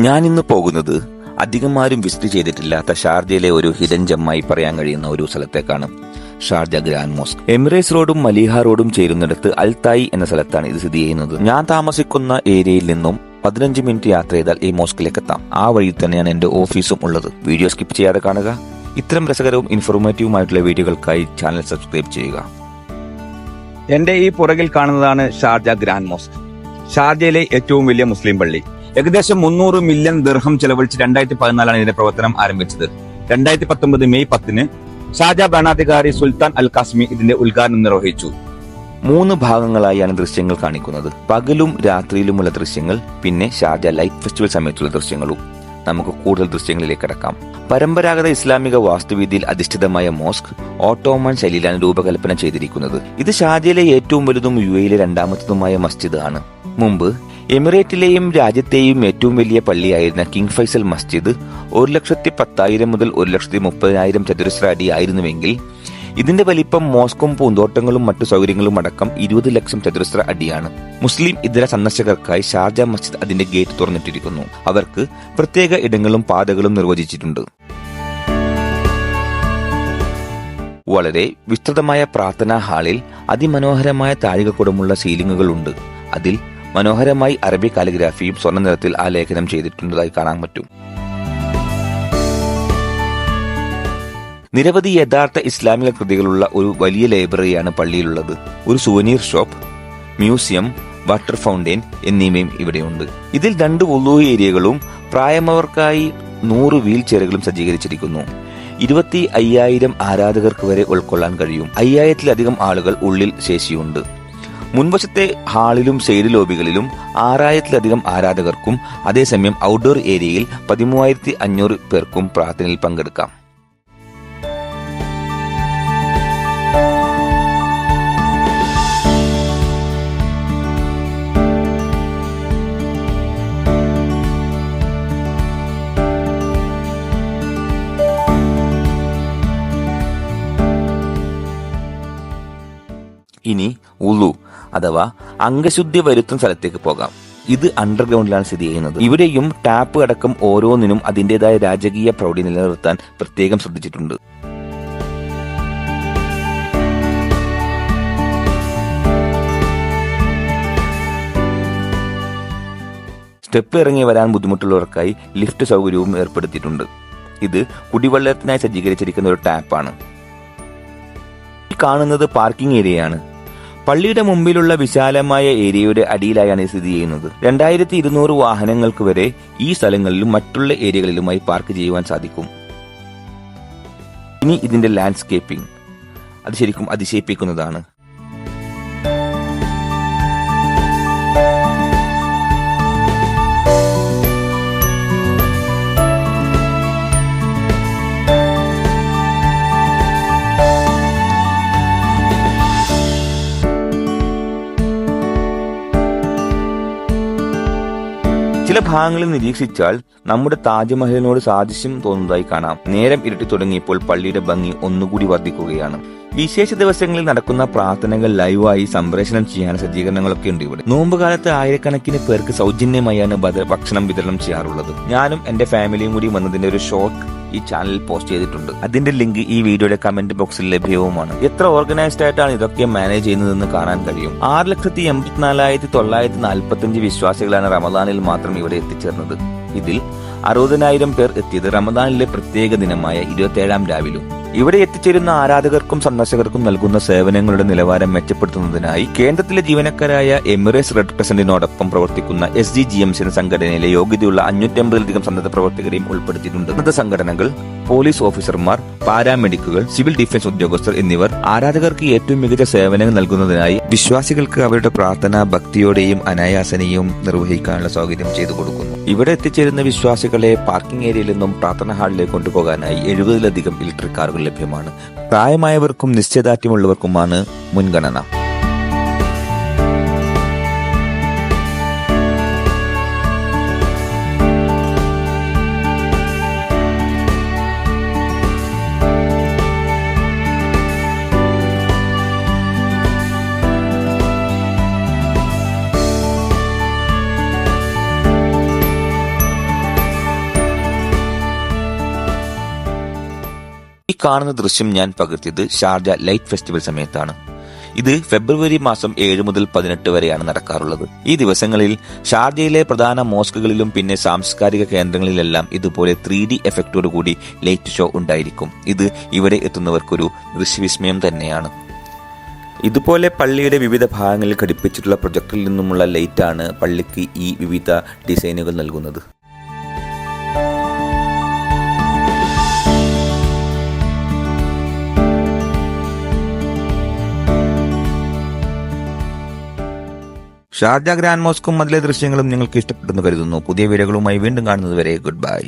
ഞാനിന്ന് പോകുന്നത് അധികം ആരും വിസിറ്റ് ചെയ്തിട്ടില്ലാത്ത ഷാർജയിലെ ഒരു ഹിഡൻ ജമ്മായി പറയാൻ കഴിയുന്ന ഒരു സ്ഥലത്തേക്കാണ്. Sharjah grand mosque. എമിറേറ്റ്സ് റോഡും മലീഹ റോഡും ചേരുന്നിടത്ത് അൽതായി എന്ന സ്ഥലത്താണ് ഇത് സ്ഥിതി ചെയ്യുന്നത്. ഞാൻ താമസിക്കുന്ന ഏരിയയിൽ നിന്നും 15 മിനിറ്റ് യാത്ര ചെയ്താൽ ഈ മോസ്കിലേക്ക് എത്താം. ആ വഴിയിൽ തന്നെയാണ് എന്റെ ഓഫീസും ഉള്ളത്. വീഡിയോ സ്കിപ്പ് ചെയ്യാതെ കാണുക. ഇത്തരം രസകരവും ഇൻഫോർമേറ്റീവുമായിട്ടുള്ള വീഡിയോകൾക്കായി ചാനൽ സബ്സ്ക്രൈബ് ചെയ്യുക. എന്റെ ഈ പുറകിൽ കാണുന്നതാണ് ഷാർജ ഗ്രാൻഡ് മോസ്ക്, ഷാർജയിലെ ഏറ്റവും വലിയ മുസ്ലിം പള്ളി. ഏകദേശം 300 മില്യൺ ദിർഹം ചെലവഴിച്ച് 2014 ഇതിന്റെ പ്രവർത്തനം ആരംഭിച്ചത്. 2019 മെയ് 10 ഷാർജ ഭരണാധികാരി സുൽത്താൻ അൽ കാസ്മി ഇതിന്റെ ഉദ്ഘാടനം നിർവഹിച്ചു. 3 ഭാഗങ്ങളായാണ് ദൃശ്യങ്ങൾ കാണിക്കുന്നത്. പകലും രാത്രിയിലുമുള്ള ദൃശ്യങ്ങൾ, പിന്നെ ഷാർജ ലൈറ്റ് ഫെസ്റ്റിവൽ സമയത്തുള്ള ദൃശ്യങ്ങളും. നമുക്ക് കൂടുതൽ ദൃശ്യങ്ങളിലേക്ക് കടക്കാം. പരമ്പരാഗത ഇസ്ലാമിക വാസ്തുവിദ്യയിൽ അധിഷ്ഠിതമായ മോസ്ക് ഓട്ടോമൻ ശൈലിയിലാണ് രൂപകൽപ്പന ചെയ്തിരിക്കുന്നത്. ഇത് ഷാർജയിലെ ഏറ്റവും വലുതും യുഎഇയിലെ രണ്ടാമത്തതുമായ മസ്ജിദ് ആണ്. മുമ്പ് എമിറേറ്റിലെയും രാജ്യത്തെയും ഏറ്റവും വലിയ പള്ളിയായിരുന്ന കിങ് ഫൈസൽ മസ്ജിദ് 1,10,000 മുതൽ 1,30,000 ചതുരശ്ര അടി ആയിരുന്നുവെങ്കിൽ ഇതിന്റെ വലിപ്പം മോസ്കും പൂന്തോട്ടങ്ങളും മറ്റു സൗകര്യങ്ങളും അടക്കം 20 ലക്ഷം ചതുരശ്ര അടിയാണ്. മുസ്ലിം ഇതര സന്ദർശകർക്കായി ഷാർജ മസ്ജിദ് അതിന്റെ ഗേറ്റ് തുറന്നിട്ടിരിക്കുന്നു. അവർക്ക് പ്രത്യേക ഇടങ്ങളും പാതകളും നിർവചിച്ചിട്ടുണ്ട്. വളരെ വിസ്തൃതമായ പ്രാർത്ഥനാ ഹാളിൽ അതിമനോഹരമായ താഴികക്കുടമുള്ള സീലിംഗുകളുണ്ട്. അതിൽ മനോഹരമായി അറബി കാലിഗ്രാഫിയും സ്വർണ്ണ നിറത്തിൽ ആലേഖനം ചെയ്തിട്ടുള്ളതായി കാണാൻ പറ്റും. നിരവധി യഥാർത്ഥ ഇസ്ലാമിക കൃതികളുള്ള ഒരു വലിയ ലൈബ്രറിയാണ് പള്ളിയിലുള്ളത്. ഒരു souvenir shop, museum, water fountain എന്നിവയും ഇവിടെയുണ്ട്. ഇതിൽ 2 വുളൂ ഏരിയകളും പ്രായമായവർക്കായി 100 വീൽ ചെയറുകളും സജ്ജീകരിച്ചിരിക്കുന്നു. 25,000 ആരാധകർക്ക് വരെ ഉൾക്കൊള്ളാൻ കഴിയും. 5,000-ലധികം ആളുകൾ ഉള്ളിൽ ശേഷിയുണ്ട്. മുൻവശത്തെ ഹാളിലും സൈഡ് ലോബികളിലും 6,000-ലധികം ആരാധകർക്കും അതേസമയം ഔട്ട്ഡോർ ഏരിയയിൽ 13,500 പേർക്കും പ്രാർത്ഥനയിൽ പങ്കെടുക്കാം. ഇനി ഉളു അഥവാ അംഗശുദ്ധി വരുത്തുന്ന സ്ഥലത്തേക്ക് പോകാം. ഇത് അണ്ടർഗ്രൗണ്ടിലാണ് സ്ഥിതി ചെയ്യുന്നത്. ഇവിടെയും ടാപ്പ് അടക്കം ഓരോന്നിനും അതിന്റേതായ രാജകീയ പ്രൗഢി നിലനിർത്താൻ പ്രത്യേകം ശ്രദ്ധിച്ചിട്ടുണ്ട്. സ്റ്റെപ്പ് ഇറങ്ങി വരാൻ ബുദ്ധിമുട്ടുള്ളവർക്കായി ലിഫ്റ്റ് സൗകര്യവും ഏർപ്പെടുത്തിയിട്ടുണ്ട്. ഇത് കുടിവെള്ളത്തിനായി സജ്ജീകരിച്ചിരിക്കുന്ന ഒരു ടാപ്പാണ്. കാണുന്നത് പാർക്കിംഗ് ഏരിയയാണ്. പള്ളിയുടെ മുമ്പിലുള്ള വിശാലമായ ഏരിയയുടെ അടിയിലായാണ് സ്ഥിതി ചെയ്യുന്നത്. 2,200 വാഹനങ്ങൾക്ക് വരെ ഈ സ്ഥലങ്ങളിലും മറ്റുള്ള ഏരിയകളിലുമായി പാർക്ക് ചെയ്യുവാൻ സാധിക്കും. ഇനി ഇതിന്റെ ലാൻഡ്സ്കേപ്പിംഗ്, അത് ശരിക്കും അതിശയിപ്പിക്കുന്നതാണ്. ചില ഭാഗങ്ങളിൽ നിരീക്ഷിച്ചാൽ നമ്മുടെ താജ്മഹലിനോട് സാദൃശ്യം തോന്നുന്നതായി കാണാം. നേരം ഇരുട്ടി തുടങ്ങിയപ്പോൾ പള്ളിയുടെ ഭംഗി ഒന്നുകൂടി വർദ്ധിക്കുകയാണ്. വിശേഷ ദിവസങ്ങളിൽ നടക്കുന്ന പ്രാർത്ഥനകൾ ലൈവായി സംപ്രേഷണം ചെയ്യാൻ സജ്ജീകരണങ്ങളൊക്കെ ഉണ്ട് ഇവിടെ. നോമ്പുകാലത്ത് ആയിരക്കണക്കിന് പേർക്ക് സൗജന്യമായാണ് ഭക്ഷണം വിതരണം ചെയ്യാറുള്ളത്. ഞാനും എന്റെ ഫാമിലിയും കൂടി വന്നതിന്റെ ഒരു ഷോർട്ട് ഈ ചാനലിൽ പോസ്റ്റ് ചെയ്തിട്ടുണ്ട്. അതിന്റെ ലിങ്ക് ഈ വീഡിയോയുടെ കമന്റ് ബോക്സിൽ ലഭ്യവുമാണ്. എത്ര ഓർഗനൈസ്ഡ് ആയിട്ടാണ് ഇതൊക്കെ മാനേജ് ചെയ്യുന്നതെന്ന് കാണാൻ കഴിയും. 6,84,945 വിശ്വാസികളാണ് റമദാനിൽ മാത്രം ഇവിടെ എത്തിച്ചേർന്നത്. ഇതിൽ 60,000 പേർ എത്തിയത് റമദാനിലെ പ്രത്യേക ദിനമായ 27-ാം രാവിലും. ഇവിടെ എത്തിച്ചേരുന്ന ആരാധകർക്കും സന്ദർശകർക്കും നൽകുന്ന സേവനങ്ങളുടെ നിലവാരം മെച്ചപ്പെടുത്തുന്നതിനായി കേന്ദ്രത്തിലെ ജീവനക്കാരായ എമിറേറ്റ്സ് റെഡ് ക്രസന്റിനോടൊപ്പം പ്രവർത്തിക്കുന്ന SGGMC എന്ന സംഘടനയിലെ യോഗ്യതയുള്ള 550-ലധികം സന്നദ്ധ പ്രവർത്തകരെയും ഉൾപ്പെടുത്തിയിട്ടുണ്ട്. സന്നദ്ധ സംഘടനകൾ, പോലീസ് ഓഫീസർമാർ, പാരാമെഡിക്കുകൾ, സിവിൽ ഡിഫൻസ് ഉദ്യോഗസ്ഥർ എന്നിവർ ആരാധകർക്ക് ഏറ്റവും മികച്ച സേവനങ്ങൾ നൽകുന്നതിനായി വിശ്വാസികൾക്ക് അവരുടെ പ്രാർത്ഥന ഭക്തിയോടെയും അനായാസനയും നിർവഹിക്കാനുള്ള സൗകര്യം ചെയ്തു കൊടുക്കുന്നു. ഇവിടെ എത്തിച്ചേരുന്ന വിശ്വാസികളെ പാർക്കിംഗ് ഏരിയയിൽ നിന്നും പ്രാർത്ഥന ഹാളിലേക്ക് കൊണ്ടുപോകാനായി 70-ലധികം ഇലക്ട്രിക് കാറുകൾ ലഭ്യമാണ്. പ്രായമായവർക്കും നിശ്ചയദാർഢ്യമുള്ളവർക്കുമാണ് മുൻഗണന. ഈ കാണുന്ന ദൃശ്യം ഞാൻ പകർത്തിയത് ഷാർജ ലൈറ്റ് ഫെസ്റ്റിവൽ സമയത്താണ്. ഇത് ഫെബ്രുവരി മാസം 7 മുതൽ 18 വരെയാണ് നടക്കാറുള്ളത്. ഈ ദിവസങ്ങളിൽ ഷാർജയിലെ പ്രധാന മോസ്കുകളിലും പിന്നെ സാംസ്കാരിക കേന്ദ്രങ്ങളിലെല്ലാം ഇതുപോലെ 3D എഫക്റ്റോടുകൂടി ലൈറ്റ് ഷോ ഉണ്ടായിരിക്കും. ഇത് ഇവിടെ എത്തുന്നവർക്കൊരു ദൃശ്യവിസ്മയം തന്നെയാണ്. ഇതുപോലെ പള്ളിയുടെ വിവിധ ഭാഗങ്ങളിൽ ഘടിപ്പിച്ചിട്ടുള്ള പ്രൊജക്ടറിൽ നിന്നുമുള്ള ലൈറ്റാണ് പള്ളിക്ക് ഈ വിവിധ ഡിസൈനുകൾ നൽകുന്നത്. ഷാർജ ഗ്രാൻഡ് മോസ്കും അതിലെ ദൃശ്യങ്ങളും നിങ്ങൾക്ക് ഇഷ്ടപ്പെട്ടെന്ന് കരുതുന്നു. പുതിയ വീഡിയോകളുമായി വീണ്ടും കാണുന്നതുവരെ ഗുഡ് ബൈ.